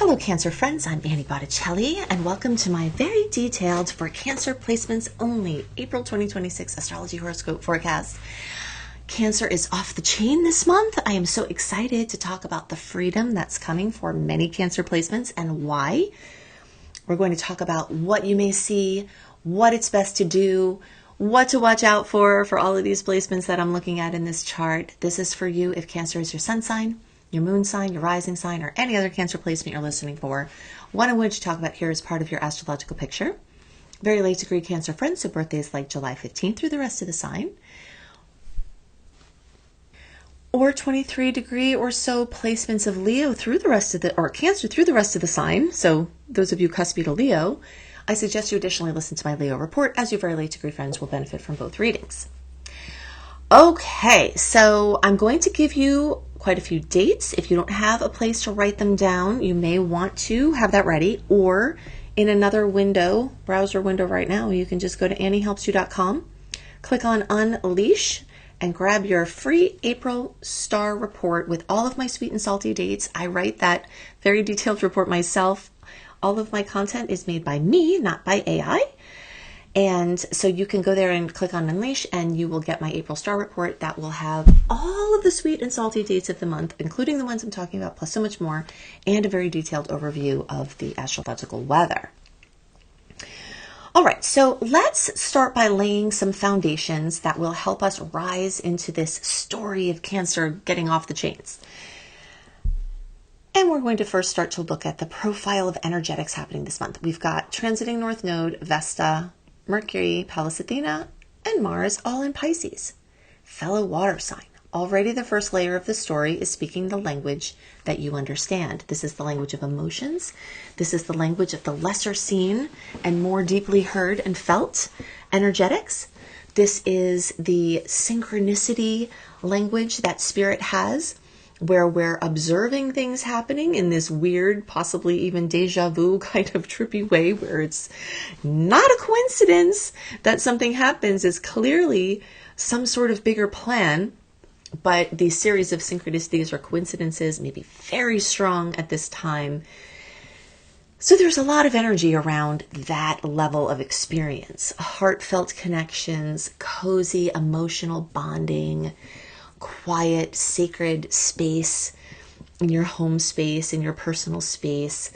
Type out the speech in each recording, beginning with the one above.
Hello Cancer friends, I'm Annie Botticelli and welcome to my very detailed for Cancer placements only April 2026 Astrology Horoscope forecast. Cancer is off the chain this month. I am so excited to talk about the freedom that's coming for many Cancer placements and why. We're going to talk about what you may see, what it's best to do, what to watch out for all of these placements that I'm looking at in this chart. This is for you if Cancer is your sun sign, your moon sign, your rising sign, or any other Cancer placement you're listening for. One of which to talk about here is part of your astrological picture. Very late degree Cancer friends, so birthdays like July 15th through the rest of the sign. Or 23 degree or so placements of Leo through the rest of or Cancer through the rest of the sign. So those of you cuspy to Leo, I suggest you additionally listen to my Leo report, as your very late degree friends will benefit from both readings. Okay, so I'm going to give you quite a few dates. If you don't have a place to write them down, you may want to have that ready, or in another window, browser window right now, you can just go to anniehelpsyou.com, click on Unleash, and grab your free April star report with all of my sweet and salty dates. I write that very detailed report myself. All of my content is made by me, not by AI. And so you can go there and click on Unleash and you will get my April star report that will have all of the sweet and salty dates of the month, including the ones I'm talking about, plus so much more, and a very detailed overview of the astrological weather. All right, so let's start by laying some foundations that will help us rise into this story of Cancer getting off the chains. And we're going to first start to look at the profile of energetics happening this month. We've got transiting North Node, Vesta, Mercury, Pallas Athena, and Mars all in Pisces, fellow water sign. Already the first layer of the story is speaking the language that you understand. This is the language of emotions. This is the language of the lesser seen and more deeply heard and felt energetics. This is the synchronicity language that Spirit has, where we're observing things happening in this weird, possibly even deja vu kind of trippy way, where it's not a coincidence that something happens. It's clearly some sort of bigger plan. But these series of synchronicities or coincidences may be very strong at this time. So there's a lot of energy around that level of experience. Heartfelt connections, cozy emotional bonding, quiet, sacred space in your home space, in your personal space,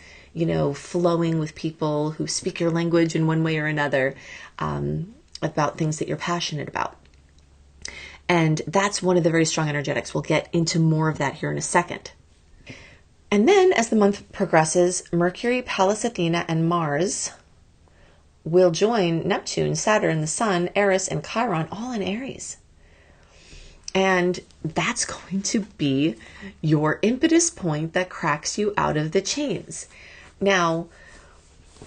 flowing with people who speak your language in one way or another, about things that you're passionate about. And that's one of the very strong energetics. We'll get into more of that here in a second. And then as the month progresses, Mercury, Pallas Athena, and Mars will join Neptune, Saturn, the Sun, Eris, and Chiron, all in Aries. And that's going to be your impetus point that cracks you out of the chains. Now,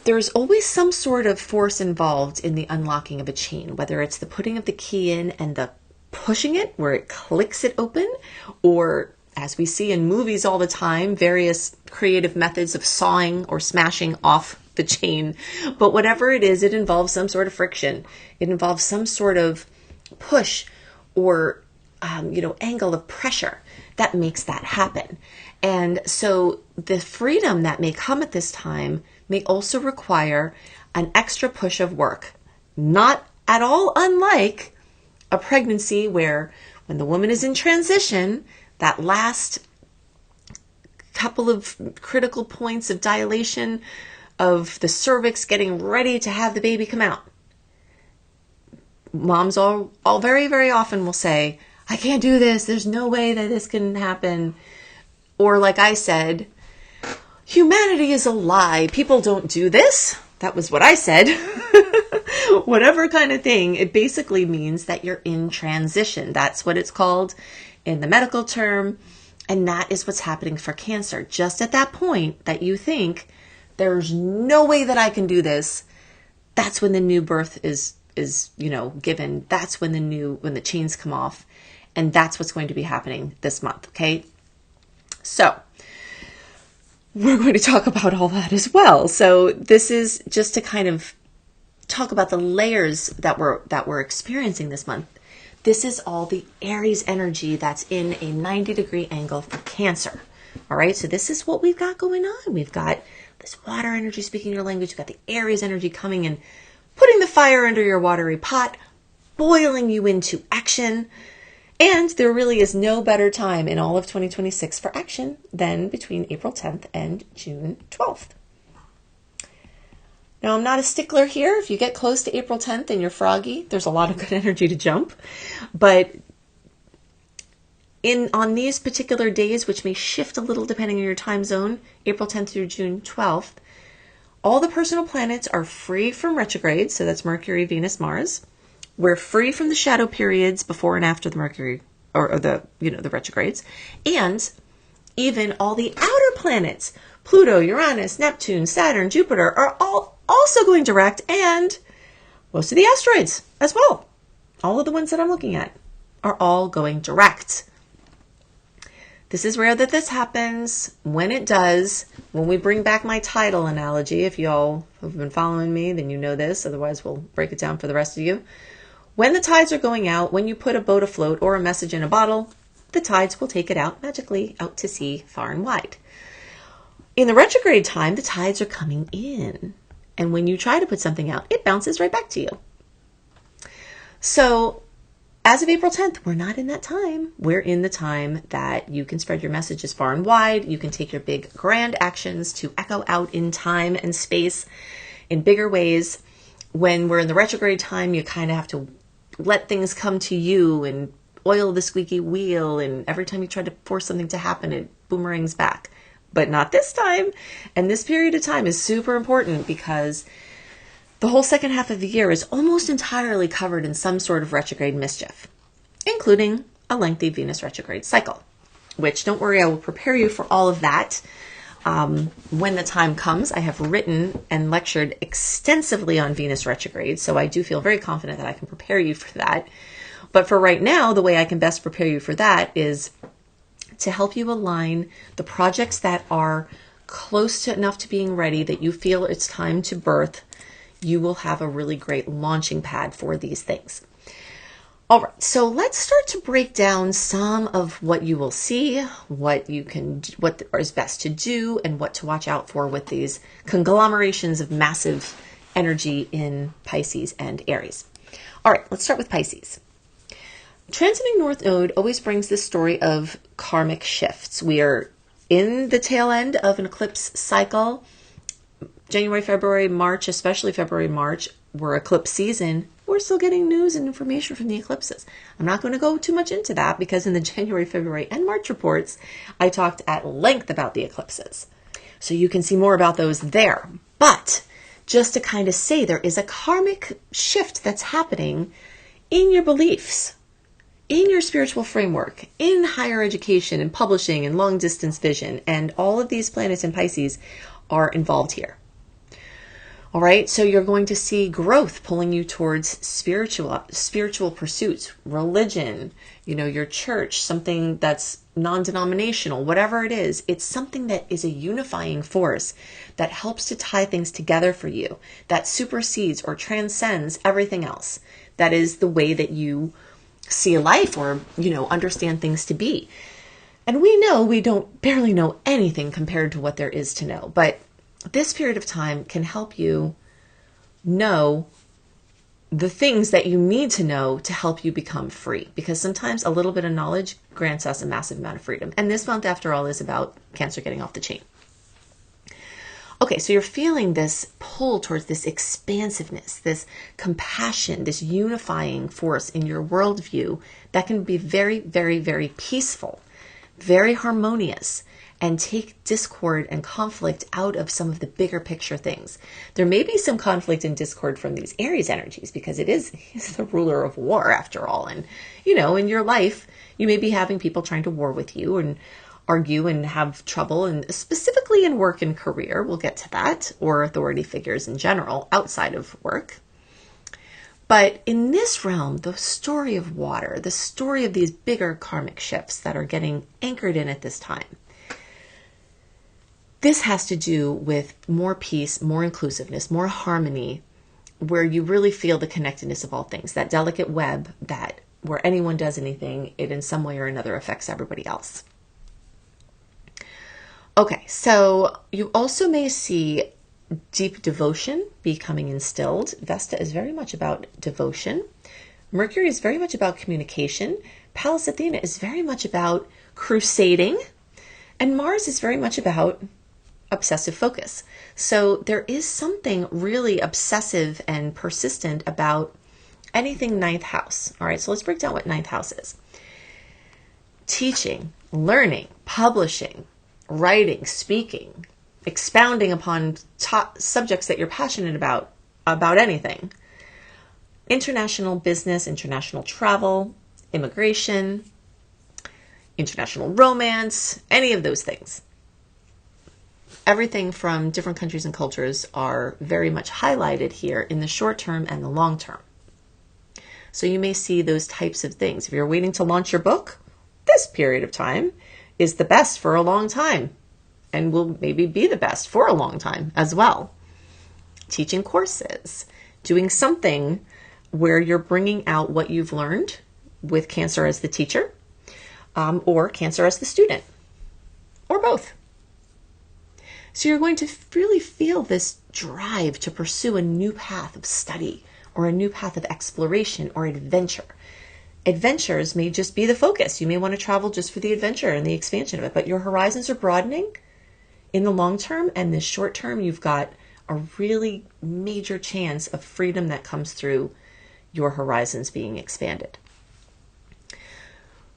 there's always some sort of force involved in the unlocking of a chain, whether it's the putting of the key in and the pushing it where it clicks it open, or as we see in movies all the time, various creative methods of sawing or smashing off the chain. But whatever it is, it involves some sort of friction. It involves some sort of push or angle of pressure that makes that happen. And so the freedom that may come at this time may also require an extra push of work, not at all unlike a pregnancy where when the woman is in transition, that last couple of critical points of dilation of the cervix getting ready to have the baby come out. Moms all very, very often will say, I can't do this. There's no way that this can happen. Or like I said, humanity is a lie. People don't do this. That was what I said. Whatever kind of thing, it basically means that you're in transition. That's what it's called in the medical term. And that is what's happening for Cancer. Just at that point that you think there's no way that I can do this, that's when the new birth is given. That's when the chains come off. And that's what's going to be happening this month. Okay. So we're going to talk about all that as well. So this is just to kind of talk about the layers that we're experiencing this month. This is all the Aries energy that's in a 90-degree angle for Cancer. All right, so this is what we've got going on. We've got this water energy speaking your language. You've got the Aries energy coming and putting the fire under your watery pot, boiling you into action. And there really is no better time in all of 2026 for action than between April 10th and June 12th. Now, I'm not a stickler here. If you get close to April 10th and you're froggy, there's a lot of good energy to jump. But on these particular days, which may shift a little depending on your time zone, April 10th through June 12th, all the personal planets are free from retrogrades. So that's Mercury, Venus, Mars. We're free from the shadow periods before and after the Mercury or the retrogrades. And even all the outer planets, Pluto, Uranus, Neptune, Saturn, Jupiter, are all also going direct, and most of the asteroids as well. All of the ones that I'm looking at are all going direct. This is rare that this happens. When it does, when we bring back my tidal analogy, if y'all have been following me, then you know this. Otherwise, we'll break it down for the rest of you. When the tides are going out, when you put a boat afloat or a message in a bottle, the tides will take it out magically out to sea far and wide. In the retrograde time, the tides are coming in. And when you try to put something out, it bounces right back to you. So as of April 10th, we're not in that time. We're in the time that you can spread your messages far and wide. You can take your big grand actions to echo out in time and space in bigger ways. When we're in the retrograde time, you kind of have to let things come to you and oil the squeaky wheel. And every time you try to force something to happen, it boomerangs back. But not this time. And this period of time is super important because the whole second half of the year is almost entirely covered in some sort of retrograde mischief, including a lengthy Venus retrograde cycle, which, don't worry, I will prepare you for all of that. When the time comes. I have written and lectured extensively on Venus retrograde, so I do feel very confident that I can prepare you for that. But for right now, the way I can best prepare you for that is to help you align the projects that are close to enough to being ready that you feel it's time to birth. You will have a really great launching pad for these things. All right, so let's start to break down some of what you will see, what is best to do, and what to watch out for with these conglomerations of massive energy in Pisces and Aries. All right, let's start with Pisces. Transiting North Node always brings this story of karmic shifts. We are in the tail end of an eclipse cycle. January, February, March, especially February, March, we're eclipse season. We're still getting news and information from the eclipses. I'm not going to go too much into that because in the January, February, and March reports, I talked at length about the eclipses. So you can see more about those there. But just to kind of say, there is a karmic shift that's happening in your beliefs, in your spiritual framework, in higher education and publishing and long distance vision. And all of these planets in Pisces are involved here. All right, so you're going to see growth pulling you towards spiritual pursuits, religion, your church, something that's non-denominational, whatever it is. It's something that is a unifying force that helps to tie things together for you, that supersedes or transcends everything else. That is the way that you see life or, understand things to be. And we know we don't barely know anything compared to what there is to know, but this period of time can help you know the things that you need to know to help you become free. Because sometimes a little bit of knowledge grants us a massive amount of freedom. And this month, after all, is about Cancer getting off the chain. Okay, so you're feeling this pull towards this expansiveness, this compassion, this unifying force in your worldview that can be very, very, very peaceful, very harmonious, and take discord and conflict out of some of the bigger picture things. There may be some conflict and discord from these Aries energies because he's the ruler of war after all. And, in your life, you may be having people trying to war with you and argue and have trouble, and specifically in work and career, we'll get to that, or authority figures in general outside of work. But in this realm, the story of water, the story of these bigger karmic shifts that are getting anchored in at this time, this has to do with more peace, more inclusiveness, more harmony, where you really feel the connectedness of all things, that delicate web that where anyone does anything, it in some way or another affects everybody else. Okay, so you also may see deep devotion becoming instilled. Vesta is very much about devotion. Mercury is very much about communication. Pallas Athena is very much about crusading. And Mars is very much about obsessive focus. So there is something really obsessive and persistent about anything ninth house. All right, so let's break down what ninth house is. Teaching, learning, publishing, writing, speaking, expounding upon subjects that you're passionate about anything. International business, international travel, immigration, international romance, any of those things. Everything from different countries and cultures are very much highlighted here in the short term and the long term. So you may see those types of things. If you're waiting to launch your book, this period of time is the best for a long time and will maybe be the best for a long time as well. Teaching courses, doing something where you're bringing out what you've learned with Cancer as the teacher, or Cancer as the student, or both. So you're going to really feel this drive to pursue a new path of study or a new path of exploration or adventure. Adventures may just be the focus. You may want to travel just for the adventure and the expansion of it, but your horizons are broadening in the long term, and the short term, you've got a really major chance of freedom that comes through your horizons being expanded.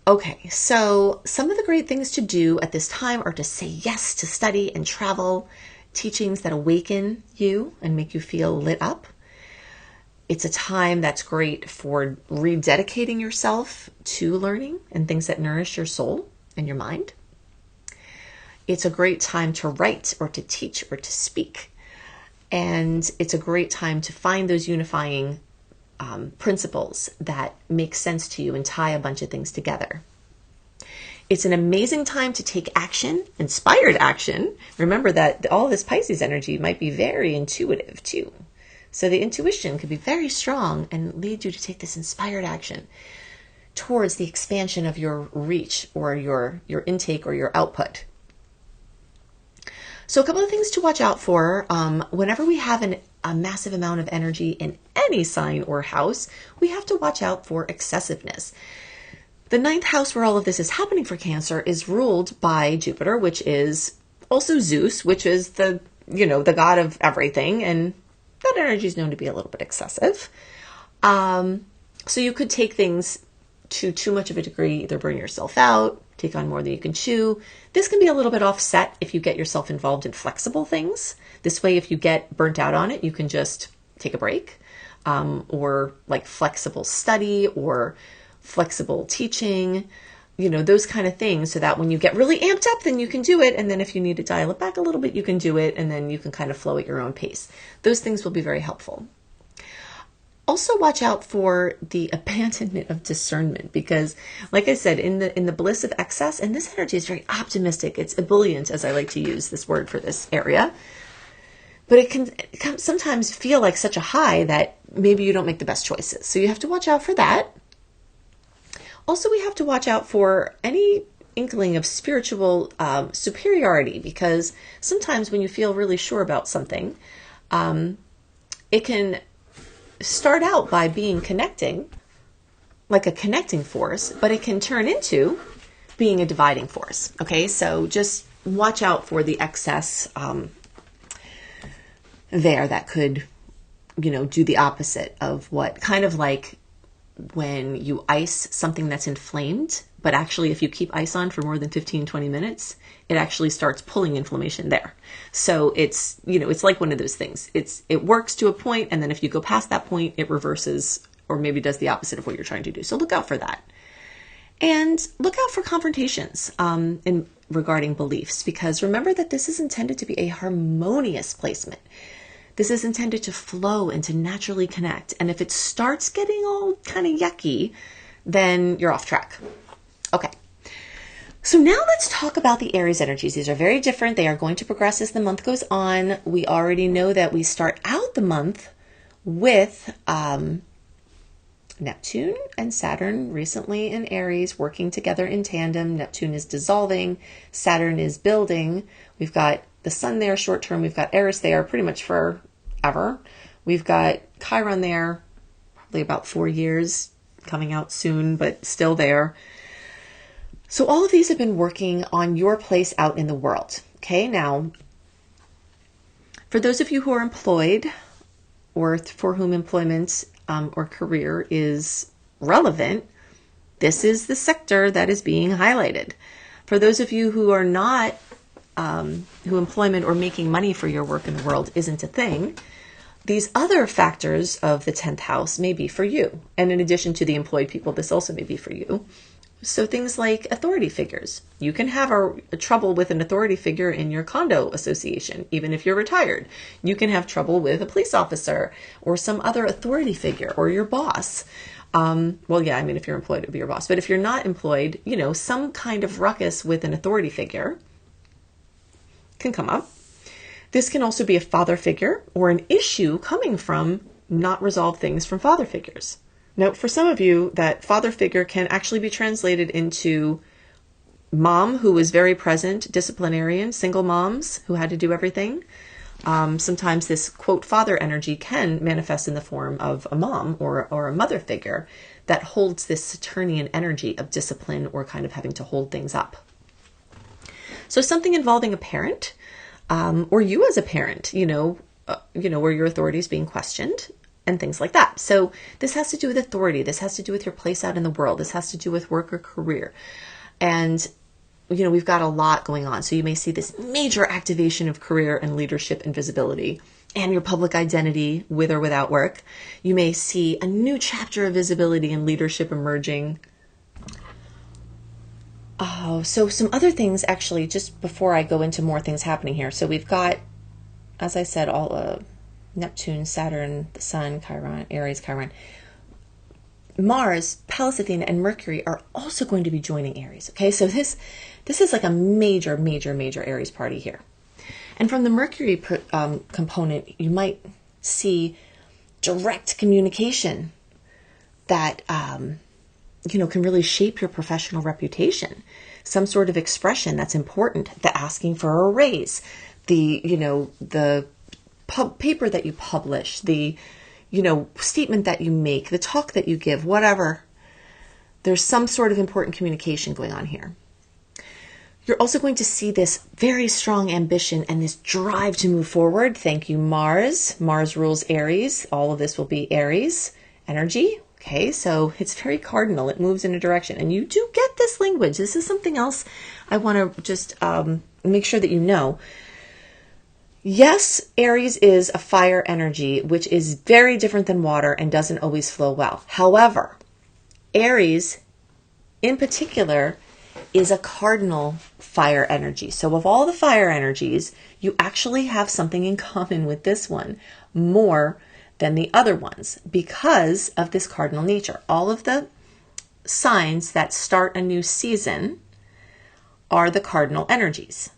Okay, so some of the great things to do at this time are to say yes to study and travel, teachings that awaken you and make you feel lit up. It's a time that's great for rededicating yourself to learning and things that nourish your soul and your mind. It's a great time to write or to teach or to speak. And it's a great time to find those unifying principles that make sense to you and tie a bunch of things together. It's an amazing time to take action, inspired action. Remember that all this Pisces energy might be very intuitive too. So the intuition could be very strong and lead you to take this inspired action towards the expansion of your reach or your intake or your output. So a couple of things to watch out for. Whenever we have a massive amount of energy in any sign or house, we have to watch out for excessiveness. The ninth house where all of this is happening for Cancer is ruled by Jupiter, which is also Zeus, which is the god of everything. And that energy is known to be a little bit excessive. So you could take things to too much of a degree, either burn yourself out, take on more than you can chew. This can be a little bit offset if you get yourself involved in flexible things. This way, if you get burnt out on it, you can just take a break, or like flexible study or flexible teaching, those kind of things, so that when you get really amped up, then you can do it. And then if you need to dial it back a little bit, you can do it. And then you can kind of flow at your own pace. Those things will be very helpful. Also watch out for the abandonment of discernment, because like I said, in the bliss of excess, and this energy is very optimistic. It's ebullient, as I like to use this word for this area. But it can sometimes feel like such a high that maybe you don't make the best choices. So you have to watch out for that. Also, we have to watch out for any inkling of spiritual superiority, because sometimes when you feel really sure about something, it can start out by being connecting, like a connecting force, but it can turn into being a dividing force. Okay, so just watch out for the excess there that could, do the opposite of what, kind of like when you ice something that's inflamed, but actually if you keep ice on for more than 15, 20 minutes, it actually starts pulling inflammation there. So it's, it's like one of those things. It works to a point, and then if you go past that point, it reverses or maybe does the opposite of what you're trying to do. So look out for that. And look out for confrontations regarding beliefs, because remember that this is intended to be a harmonious placement. This is intended to flow and to naturally connect. And if it starts getting all kind of yucky, then you're off track. Okay. So now let's talk about the Aries energies. These are very different. They are going to progress as the month goes on. We already know that we start out the month with Neptune and Saturn recently in Aries working together in tandem. Neptune is dissolving, Saturn is building. We've got the sun there short term. We've got Eris there pretty much forever. We've got Chiron there, probably about 4 years, coming out soon, but still there. So all of these have been working on your place out in the world. Okay, now, for those of you who are employed or for whom employment or career is relevant, this is the sector that is being highlighted. For those of you who are not, who employment or making money for your work in the world isn't a thing, these other factors of the 10th house may be for you. And in addition to the employed people, this also may be for you. So things like authority figures. You can have a trouble with an authority figure in your condo association, even if you're retired. You can have trouble with a police officer or some other authority figure or your boss. Well, yeah, I mean, if you're employed, it would be your boss. But if you're not employed, you know, some kind of ruckus with an authority figure can come up. This can also be a father figure or an issue coming from not resolved things from father figures. Now, for some of you, that father figure can actually be translated into mom who was very present, disciplinarian, single moms who had to do everything. Sometimes this, quote, father energy can manifest in the form of a mom or a mother figure that holds this Saturnian energy of discipline or kind of having to hold things up. So something involving a parent or you as a parent, where your authority is being questioned. And things like that. So this has to do with authority. This has to do with your place out in the world. This has to do with work or career. And, we've got a lot going on. So you may see this major activation of career and leadership and visibility and your public identity with or without work. You may see a new chapter of visibility and leadership emerging. Oh, so some other things actually, just before I go into more things happening here. So we've got, as I said, all Neptune, Saturn, the Sun, Chiron, Aries, Chiron. Mars, Pallas Athena, and Mercury are also going to be joining Aries. Okay, so this is like a major, major, major Aries party here. And from the Mercury component, you might see direct communication that, can really shape your professional reputation. Some sort of expression that's important, the asking for a raise, the paper that you publish, the, statement that you make, the talk that you give, whatever. There's some sort of important communication going on here. You're also going to see this very strong ambition and this drive to move forward. Thank you, Mars. Mars rules Aries. All of this will be Aries energy. Okay, so it's very cardinal. It moves in a direction. And you do get this language. This is something else I want to just make sure that you know. Yes, Aries is a fire energy, which is very different than water and doesn't always flow well. However, Aries in particular is a cardinal fire energy. So of all the fire energies, you actually have something in common with this one more than the other ones because of this cardinal nature. All of the signs that start a new season are the cardinal energies.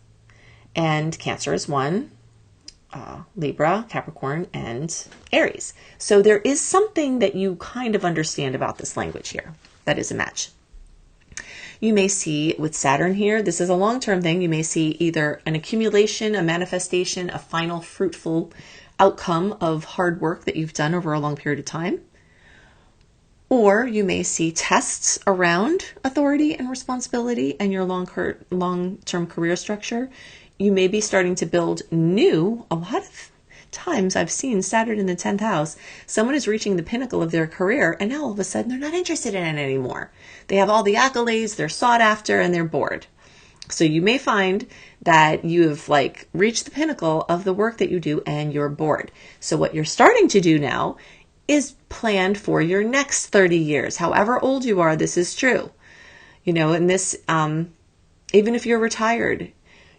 And Cancer is one. Libra, Capricorn, and Aries. So there is something that you kind of understand about this language here that is a match. You may see with Saturn here, this is a long-term thing, you may see either an accumulation, a manifestation, a final fruitful outcome of hard work that you've done over a long period of time. Or you may see tests around authority and responsibility and your long-term career structure. You may be starting to build new. A lot of times I've seen Saturn in the 10th house. Someone is reaching the pinnacle of their career and now all of a sudden they're not interested in it anymore. They have all the accolades, they're sought after, and they're bored. So you may find that you have reached the pinnacle of the work that you do and you're bored. So what you're starting to do now is plan for your next 30 years. However old you are, this is true. And this, even if you're retired,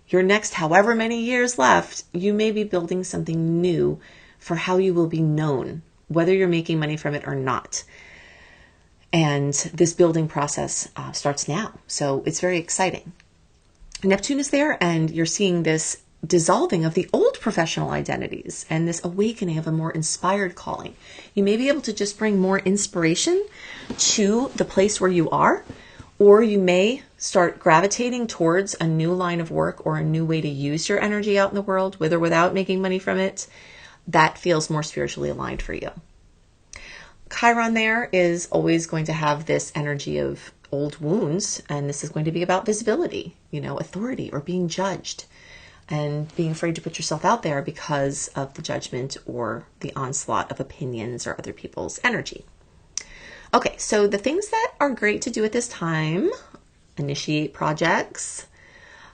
your next however many years left, you may be building something new for how you will be known, whether you're making money from it or not. And this building process starts now. So it's very exciting. Neptune is there and you're seeing this dissolving of the old professional identities and this awakening of a more inspired calling. You may be able to just bring more inspiration to the place where you are, or you may start gravitating towards a new line of work or a new way to use your energy out in the world, with or without making money from it, that feels more spiritually aligned for you. Chiron there is always going to have this energy of old wounds, and this is going to be about visibility, authority or being judged, and being afraid to put yourself out there because of the judgment or the onslaught of opinions or other people's energy. Okay, so the things that are great to do at this time: initiate projects,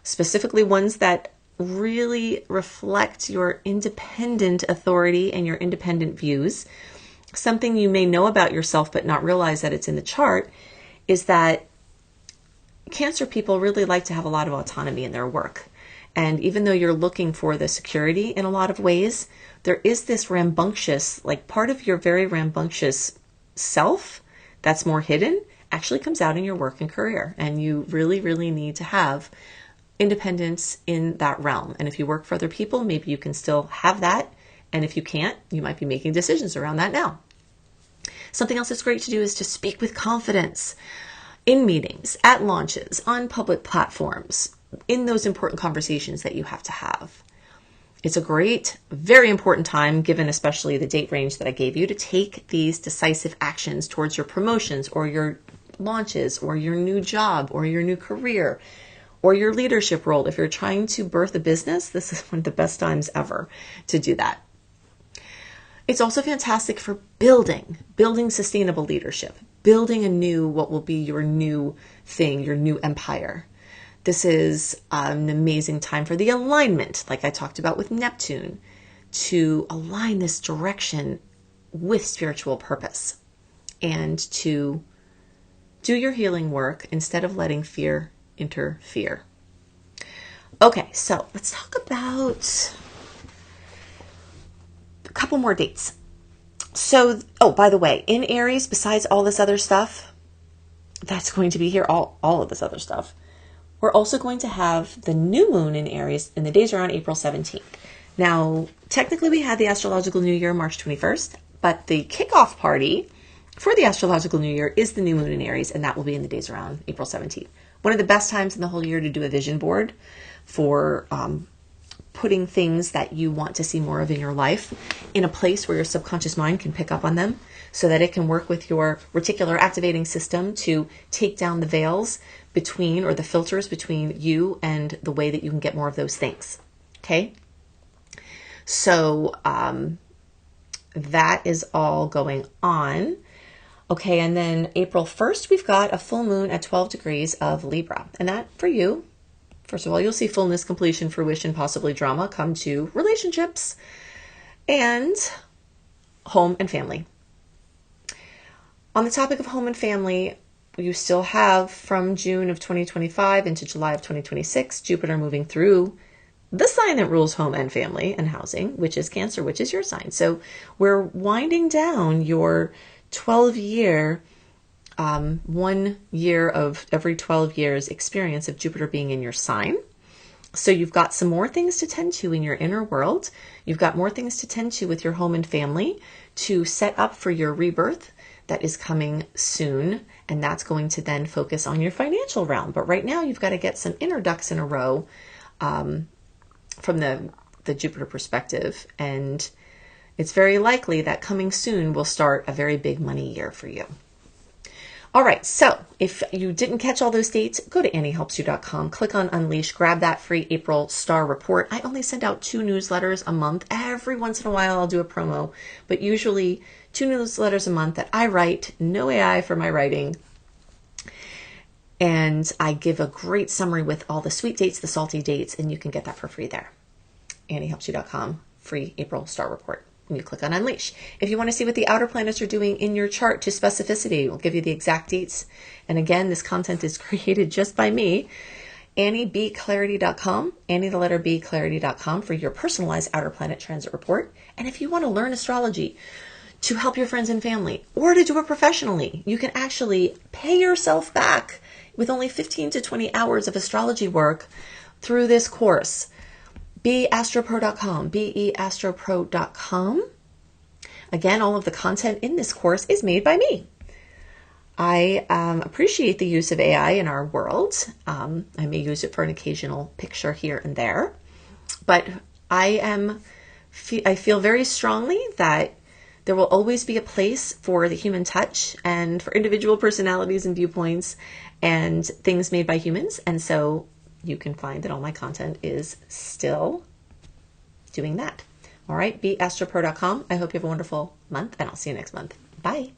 specifically ones that really reflect your independent authority and your independent views. Something you may know about yourself but not realize that it's in the chart is that Cancer people really like to have a lot of autonomy in their work. And even though you're looking for the security in a lot of ways, there is this rambunctious, part of your very rambunctious self that's more hidden actually comes out in your work and career. And you really, really need to have independence in that realm. And if you work for other people, maybe you can still have that. And if you can't, you might be making decisions around that now. Something else that's great to do is to speak with confidence in meetings, at launches, on public platforms, in those important conversations that you have to have. It's a great, very important time, given especially the date range that I gave you, to take these decisive actions towards your promotions or your launches or your new job or your new career or your leadership role. If you're trying to birth a business, this is one of the best times ever to do that. It's also fantastic for building sustainable leadership, building what will be your new thing, your new empire. This is an amazing time for the alignment, like I talked about with Neptune, to align this direction with spiritual purpose and to do your healing work instead of letting fear interfere. Okay, so let's talk about a couple more dates. So, by the way, in Aries, besides all this other stuff, that's going to be here, all of this other stuff, we're also going to have the new moon in Aries in the days around April 17th. Now, technically we had the astrological new year March 21st, but the kickoff party for the astrological new year is the new moon in Aries, and that will be in the days around April 17th. One of the best times in the whole year to do a vision board for putting things that you want to see more of in your life in a place where your subconscious mind can pick up on them, so that it can work with your reticular activating system to take down the veils between, or the filters between, you and the way that you can get more of those things. Okay? So that is all going on. Okay, and then April 1st, we've got a full moon at 12 degrees of Libra. And that, for you, first of all, you'll see fullness, completion, fruition, possibly drama come to relationships and home and family. On the topic of home and family, you still have from June of 2025 into July of 2026, Jupiter moving through the sign that rules home and family and housing, which is Cancer, which is your sign. So we're winding down your 12-year, 1 year of every 12 years experience of Jupiter being in your sign. So you've got some more things to tend to in your inner world. You've got more things to tend to with your home and family to set up for your rebirth that is coming soon. And that's going to then focus on your financial realm. But right now you've got to get some inner ducks in a row from the Jupiter perspective. And it's very likely that coming soon will start a very big money year for you. All right, so if you didn't catch all those dates, go to AnnieHelpsYou.com, click on Unleash, grab that free April star report. I only send out 2 newsletters a month. Every once in a while I'll do a promo, but usually 2 newsletters a month that I write, no AI for my writing. And I give a great summary with all the sweet dates, the salty dates, and you can get that for free there. AnnieHelpsYou.com, free April star report. When you click on Unleash. If you want to see what the outer planets are doing in your chart to specificity, we'll give you the exact dates. And again, this content is created just by me. AnnieBClarity.com, Annie the letter B, Clarity.com for your personalized outer planet transit report. And if you want to learn astrology to help your friends and family or to do it professionally, you can actually pay yourself back with only 15 to 20 hours of astrology work through this course. beastropro.com, beastropro.com. Again, all of the content in this course is made by me. I appreciate the use of AI in our world. I may use it for an occasional picture here and there, but I feel very strongly that there will always be a place for the human touch and for individual personalities and viewpoints and things made by humans. And so you can find that all my content is still doing that. All right, beastropro.com. I hope you have a wonderful month, and I'll see you next month. Bye.